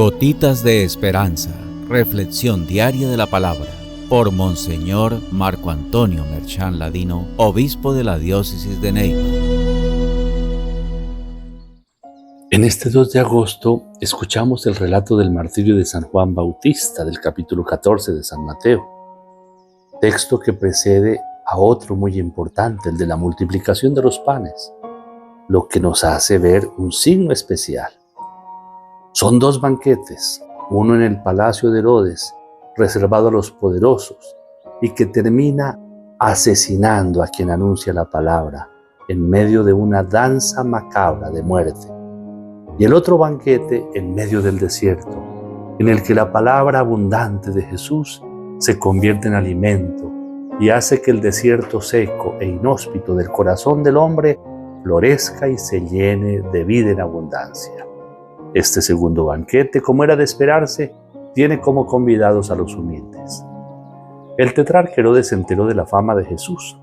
Gotitas de Esperanza, reflexión diaria de la palabra, por Monseñor Marco Antonio Merchán Ladino, obispo de la diócesis de Neiva. En este 2 de agosto escuchamos el relato del martirio de San Juan Bautista del capítulo 14 de San Mateo, texto que precede a otro muy importante, el de la multiplicación de los panes, lo que nos hace ver un signo especial. Son 2 banquetes, uno en el palacio de Herodes, reservado a los poderosos, y que termina asesinando a quien anuncia la palabra, en medio de una danza macabra de muerte. Y el otro banquete en medio del desierto, en el que la palabra abundante de Jesús se convierte en alimento y hace que el desierto seco e inhóspito del corazón del hombre florezca y se llene de vida en abundancia. Este segundo banquete, como era de esperarse, tiene como convidados a los humildes. El tetrarca Herodes se enteró de la fama de Jesús,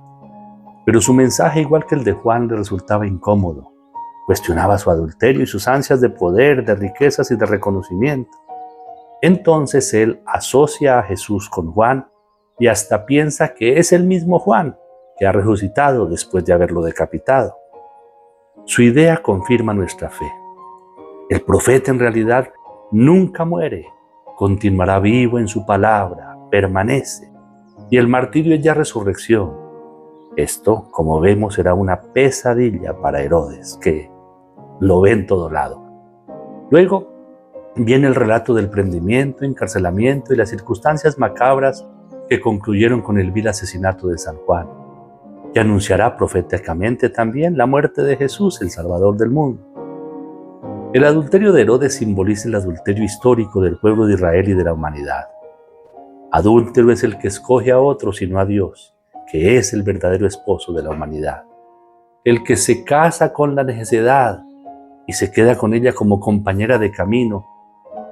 pero su mensaje, igual que el de Juan, le resultaba incómodo. Cuestionaba su adulterio y sus ansias de poder, de riquezas y de reconocimiento. Entonces él asocia a Jesús con Juan y hasta piensa que es el mismo Juan que ha resucitado después de haberlo decapitado. Su idea confirma nuestra fe. El profeta en realidad nunca muere, continuará vivo en su palabra, permanece, y el martirio es ya resurrección. Esto, como vemos, será una pesadilla para Herodes, que lo ve en todo lado. Luego viene el relato del prendimiento, encarcelamiento y las circunstancias macabras que concluyeron con el vil asesinato de San Juan, que anunciará proféticamente también la muerte de Jesús, el Salvador del mundo. El adulterio de Herodes simboliza el adulterio histórico del pueblo de Israel y de la humanidad. Adúltero es el que escoge a otro sino a Dios, que es el verdadero esposo de la humanidad. El que se casa con la necedad y se queda con ella como compañera de camino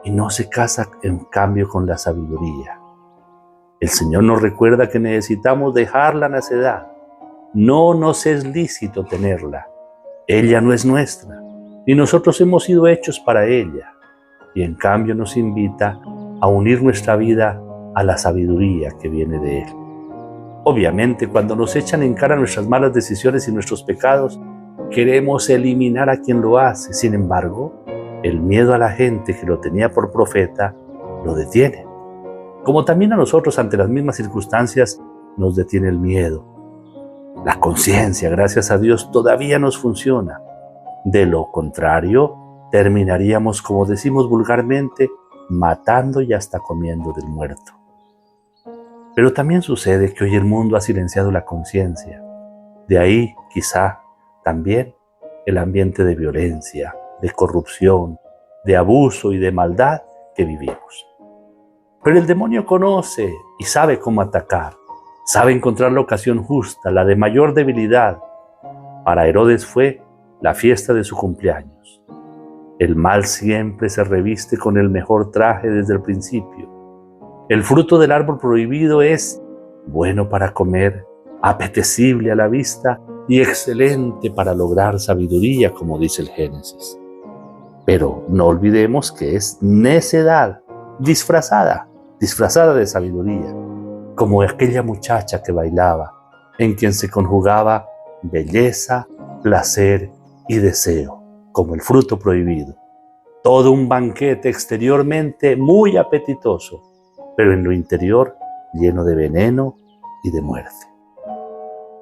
y no se casa en cambio con la sabiduría. El Señor nos recuerda que necesitamos dejar la necedad. No nos es lícito tenerla. Ella no es nuestra, y nosotros hemos sido hechos para ella. Y en cambio nos invita a unir nuestra vida a la sabiduría que viene de Él. Obviamente, cuando nos echan en cara nuestras malas decisiones y nuestros pecados, queremos eliminar a quien lo hace. Sin embargo, el miedo a la gente que lo tenía por profeta lo detiene. Como también a nosotros ante las mismas circunstancias nos detiene el miedo. La conciencia, gracias a Dios, todavía nos funciona. De lo contrario, terminaríamos, como decimos vulgarmente, matando y hasta comiendo del muerto. Pero también sucede que hoy el mundo ha silenciado la conciencia. De ahí, quizá, también el ambiente de violencia, de corrupción, de abuso y de maldad que vivimos. Pero el demonio conoce y sabe cómo atacar, sabe encontrar la ocasión justa, la de mayor debilidad. Para Herodes fue la fiesta de su cumpleaños. El mal siempre se reviste con el mejor traje desde el principio. El fruto del árbol prohibido es bueno para comer, apetecible a la vista y excelente para lograr sabiduría, como dice el Génesis. Pero no olvidemos que es necedad, disfrazada de sabiduría, como aquella muchacha que bailaba, en quien se conjugaba belleza, placer y deseo, como el fruto prohibido. Todo un banquete exteriormente muy apetitoso, pero en lo interior lleno de veneno y de muerte.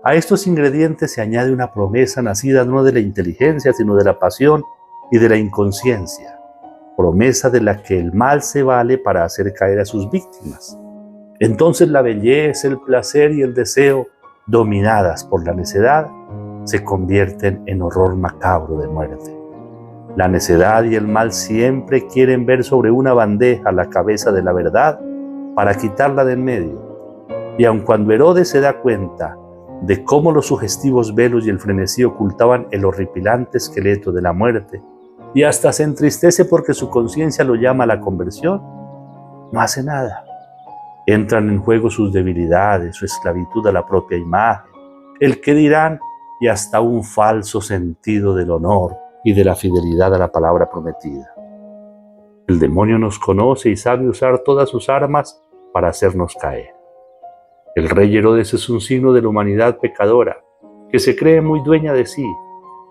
A estos ingredientes se añade una promesa nacida no de la inteligencia, sino de la pasión y de la inconsciencia, promesa de la que el mal se vale para hacer caer a sus víctimas. Entonces la belleza, el placer y el deseo, dominadas por la necedad, se convierten en horror macabro de muerte. La necedad y el mal siempre quieren ver sobre una bandeja la cabeza de la verdad para quitarla de en medio. Y aun cuando Herodes se da cuenta de cómo los sugestivos velos y el frenesí ocultaban el horripilante esqueleto de la muerte, y hasta se entristece porque su conciencia lo llama a la conversión, no hace nada. Entran en juego sus debilidades, su esclavitud a la propia imagen, el qué dirán y hasta un falso sentido del honor y de la fidelidad a la palabra prometida. El demonio nos conoce y sabe usar todas sus armas para hacernos caer. El rey Herodes es un signo de la humanidad pecadora, que se cree muy dueña de sí,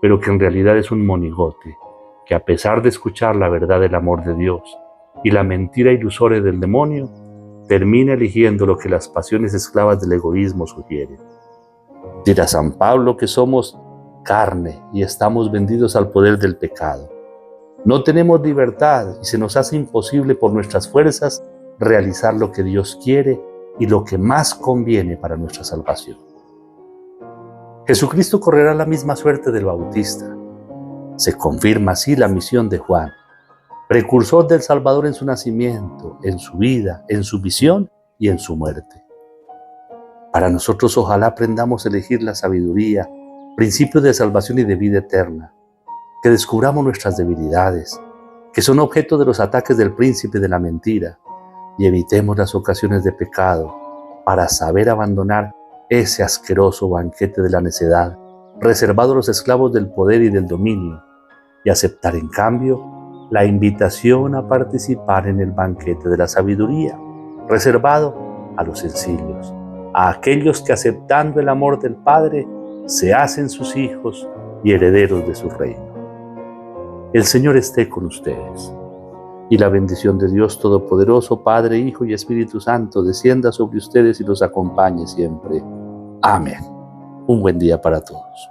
pero que en realidad es un monigote, que a pesar de escuchar la verdad del amor de Dios y la mentira ilusoria del demonio, termina eligiendo lo que las pasiones esclavas del egoísmo sugieren. Dirá San Pablo que somos carne y estamos vendidos al poder del pecado. No tenemos libertad y se nos hace imposible por nuestras fuerzas realizar lo que Dios quiere y lo que más conviene para nuestra salvación. Jesucristo correrá la misma suerte del Bautista. Se confirma así la misión de Juan, precursor del Salvador en su nacimiento, en su vida, en su visión y en su muerte. Para nosotros ojalá aprendamos a elegir la sabiduría, principio de salvación y de vida eterna, que descubramos nuestras debilidades, que son objeto de los ataques del príncipe de la mentira, y evitemos las ocasiones de pecado para saber abandonar ese asqueroso banquete de la necedad, reservado a los esclavos del poder y del dominio, y aceptar en cambio la invitación a participar en el banquete de la sabiduría, reservado a los sencillos, a aquellos que aceptando el amor del Padre se hacen sus hijos y herederos de su reino. El Señor esté con ustedes, y la bendición de Dios Todopoderoso, Padre, Hijo y Espíritu Santo, descienda sobre ustedes y los acompañe siempre. Amén. Un buen día para todos.